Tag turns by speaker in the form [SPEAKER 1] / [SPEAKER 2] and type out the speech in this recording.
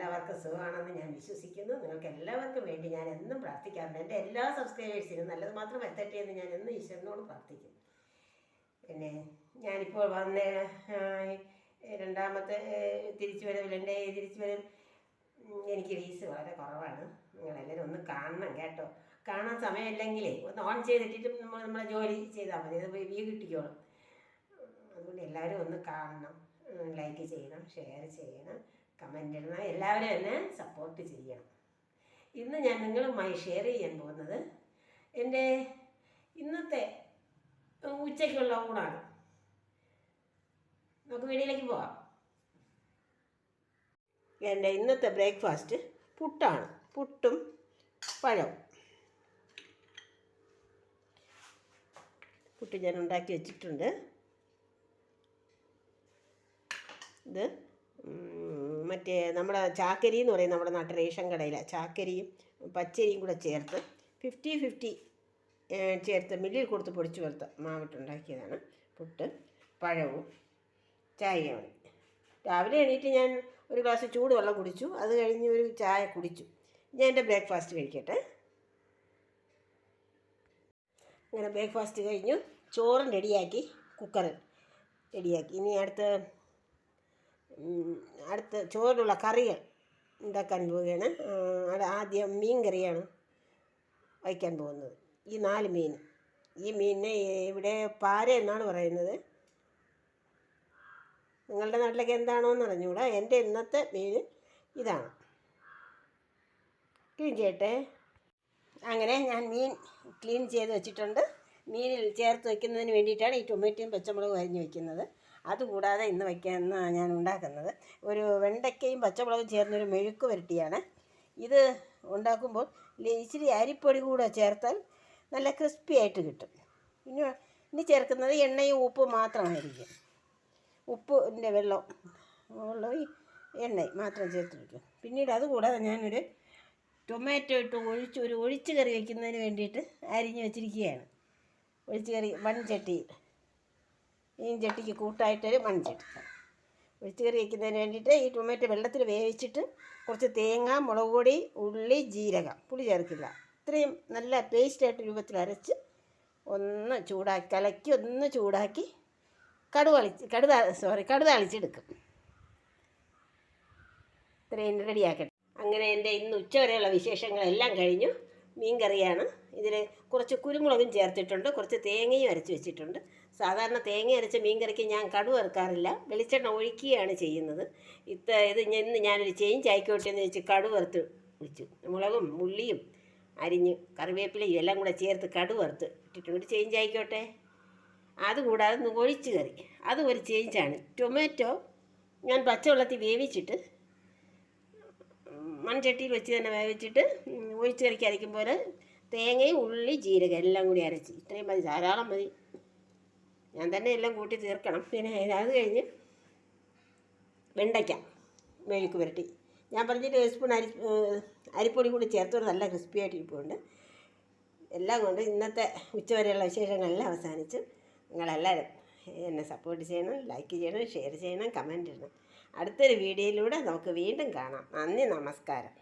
[SPEAKER 1] എല്ലാവർക്കും സുഖമാണെന്ന് ഞാൻ വിശ്വസിക്കുന്നു. നിങ്ങൾക്ക് എല്ലാവർക്കും വേണ്ടി ഞാൻ എന്നും പ്രാർത്ഥിക്കാറുണ്ട്. എൻ്റെ എല്ലാ സബ്സ്ക്രൈബേഴ്സിനും നല്ലത് മാത്രം എത്തട്ടെ എന്ന് ഞാൻ എന്നും ഈശ്വരനോട് പ്രാർത്ഥിക്കും. പിന്നെ ഞാനിപ്പോൾ വന്ന രണ്ടാമത്തെ തിരിച്ചു വരവിൽ എൻ്റെ തിരിച്ചു വരവിൽ എനിക്ക് വ്യൂസ് വളരെ കുറവാണ്. നിങ്ങളെല്ലാവരും ഒന്ന് കാണണം കേട്ടോ. കാണാൻ സമയമില്ലെങ്കിലേ ഒന്ന് ഓൺ ചെയ്തിട്ടിട്ട് നമ്മളെ ജോലി ചെയ്താൽ മതി, അത് വ്യൂ കിട്ടിക്കോളും. അതുകൊണ്ട് എല്ലാവരും ഒന്ന് കാണണം, ലൈക്ക് ചെയ്യണം, ഷെയർ ചെയ്യണം, കമൻ്റ് ഇടണം, എല്ലാവരും എന്നെ സപ്പോർട്ട് ചെയ്യണം. ഇന്ന് ഞാൻ നിങ്ങളുമായി ഷെയർ ചെയ്യാൻ പോകുന്നത് എൻ്റെ ഇന്നത്തെ ഉച്ചയ്ക്കുള്ള ഊണാണ്. നമുക്ക് വീഡിയോയിലേക്ക് പോവാം. എൻ്റെ ഇന്നത്തെ ബ്രേക്ക്ഫാസ്റ്റ് പുട്ടാണ്. പുട്ടും പഴവും. പുട്ട് ഞാൻ ഉണ്ടാക്കി വെച്ചിട്ടുണ്ട്. ഇത് മറ്റേ നമ്മുടെ ചാക്കരി എന്ന് പറയും, നമ്മുടെ നാട്ടിൽ റേഷൻ കടയിലെ ചാക്കരിയും പച്ചരിയും കൂടെ ചേർത്ത് 50-50 ചേർത്ത് മില്ലിൽ കൊടുത്ത് പൊടിച്ച് ചേർത്ത് മാവിട്ടുണ്ടാക്കിയതാണ് പുട്ട്. പഴവും ചായയാണ്. രാവിലെ എണീറ്റ് ഞാൻ ഒരു ഗ്ലാസ് ചൂടുവെള്ളം കുടിച്ചു. അത് കഴിഞ്ഞ് ഒരു ചായ കുടിച്ചു. ഞാൻ എൻ്റെ ബ്രേക്ക്ഫാസ്റ്റ് കഴിക്കട്ടെ. അങ്ങനെ ബ്രേക്ക്ഫാസ്റ്റ് കഴിഞ്ഞു. ചോറും റെഡിയാക്കി, കുക്കറിൽ റെഡിയാക്കി. ഇനി അടുത്ത ചോറിനുള്ള കറികൾ ഉണ്ടാക്കാൻ പോവുകയാണ്. ആദ്യം മീൻ കറിയാണ് വയ്ക്കാൻ പോകുന്നത്. ഈ 4 മീൻ. ഈ മീനിനെ ഇവിടെ പാര എന്നാണ് പറയുന്നത്. നിങ്ങളുടെ നാട്ടിലേക്ക് എന്താണോ എന്ന് അറിഞ്ഞുകൂടാ. എൻ്റെ ഇന്നത്തെ മീൻ ഇതാണ്. ക്ലീൻ ചെയ്യട്ടെ. അങ്ങനെ ഞാൻ മീൻ ക്ലീൻ ചെയ്ത് വെച്ചിട്ടുണ്ട്. മീനിൽ ചേർത്ത് വയ്ക്കുന്നതിന് വേണ്ടിയിട്ടാണ് ഈ ടൊമാറ്റോയും പച്ചമുളകും അരിഞ്ഞ് വയ്ക്കുന്നത്. അതുകൂടാതെ ഇന്ന് ഞാൻ ഉണ്ടാക്കുന്നത് ഒരു വെണ്ടയ്ക്കയും പച്ചമുളകും ചേർന്നൊരു മെഴുക്ക് പുരട്ടിയാണ്. ഇത് ഉണ്ടാക്കുമ്പോൾ ഇച്ചിരി അരിപ്പൊടി കൂടെ ചേർത്താൽ നല്ല ക്രിസ്പി ആയിട്ട് കിട്ടും. ഇനി ചേർക്കുന്നത് എണ്ണയും ഉപ്പും മാത്രമായിരിക്കും. ഉപ്പിൻ്റെ വെള്ളം എണ്ണയും മാത്രം ചേർത്ത് വയ്ക്കും. പിന്നീട് അതുകൂടാതെ ഞാനൊരു ടൊമാറ്റോ ഇട്ട് ഒരു ഒഴിച്ച് കറി വയ്ക്കുന്നതിന് വേണ്ടിയിട്ട് അരിഞ്ഞ് വെച്ചിരിക്കുകയാണ്. ഒഴിച്ച് കറി മൺചട്ടിയിൽ, ഈ ചട്ടിക്ക് കൂട്ടായിട്ടൊരു മൺചട്ടി. ഒഴിച്ച് കറി വയ്ക്കുന്നതിന് വേണ്ടിയിട്ട് ഈ ടൊമാറ്റോ വെള്ളത്തിൽ വേവിച്ചിട്ട് കുറച്ച് തേങ്ങ, മുളക് പൊടി, ഉള്ളി, ജീരകം, പുളി ചേർക്കില്ല, ഇത്രയും നല്ല പേസ്റ്റായിട്ട് രൂപത്തിൽ അരച്ച് ഒന്ന് ചൂടാക്കി കലക്കി ഒന്ന് ചൂടാക്കി കടുക് താളിച്ചെടുക്കും. ഇത്രയും റെഡിയാക്കട്ടെ. അങ്ങനെ എൻ്റെ ഇന്ന് ഉച്ചവരെയുള്ള വിശേഷങ്ങളെല്ലാം കഴിഞ്ഞു. മീൻ കറിയാണ്. ഇതിൽ കുറച്ച് കുരുമുളകും ചേർത്തിട്ടുണ്ട്, കുറച്ച് തേങ്ങയും അരച്ച് വെച്ചിട്ടുണ്ട്. സാധാരണ തേങ്ങ അരച്ച മീൻ കറിക്ക് ഞാൻ കടുക് ചേർക്കാറില്ല, വെളിച്ചെണ്ണ ഒഴിക്കുകയാണ് ചെയ്യുന്നത്. ഇന്ന് ഞാനൊരു ചേഞ്ച് ആയിക്കോട്ടെ എന്ന് വെച്ച് കടുക് വറുത്ത് ഒഴിച്ചു. മുളകും ഉള്ളിയും അരിഞ്ഞ് കറിവേപ്പിലയും എല്ലാം കൂടെ ചേർത്ത് കടുക് വറുത്ത് ഇട്ടിട്ട് ഒരു ചേഞ്ച് ആയിക്കോട്ടെ. അതുകൂടാതെ ഒഴിച്ച് കറി, അതും ഒരു ചേഞ്ചാണ്. ടൊമാറ്റോ ഞാൻ പച്ചവെള്ളത്തിൽ വേവിച്ചിട്ട് മൺചട്ടിയിൽ വെച്ച് തന്നെ വേവിച്ചിട്ട് ഒഴിച്ച് കറിക്ക് അരയ്ക്കുമ്പോൾ തേങ്ങയും ഉള്ളി ജീരകം എല്ലാം കൂടി അരച്ച്, ഇത്രയും മതി, ധാരാളം മതി. ഞാൻ തന്നെ എല്ലാം കൂട്ടി തീർക്കണം. പിന്നെ അത് കഴിഞ്ഞ് വെണ്ടയ്ക്ക മെഴുക്ക് പുരട്ടി. ഞാൻ പറഞ്ഞിട്ട് 1 സ്പൂൺ അരിപ്പൊടി കൂടി ചേർത്തൊരു നല്ല ക്രിസ്പി ആയിട്ട് ഇരിപ്പുണ്ട്. എല്ലാം കൊണ്ട് ഇന്നത്തെ ഉച്ചവരെയുള്ള വിശേഷങ്ങളെല്ലാം അവസാനിച്ചു. നിങ്ങളെല്ലാവരും എന്നെ സപ്പോർട്ട് ചെയ്യണം, ലൈക്ക് ചെയ്യണം, ഷെയർ ചെയ്യണം, കമൻ്റ് ഇടണം. അടുത്തൊരു വീഡിയോയിലൂടെ നമുക്ക് വീണ്ടും കാണാം. നന്ദി, നമസ്കാരം.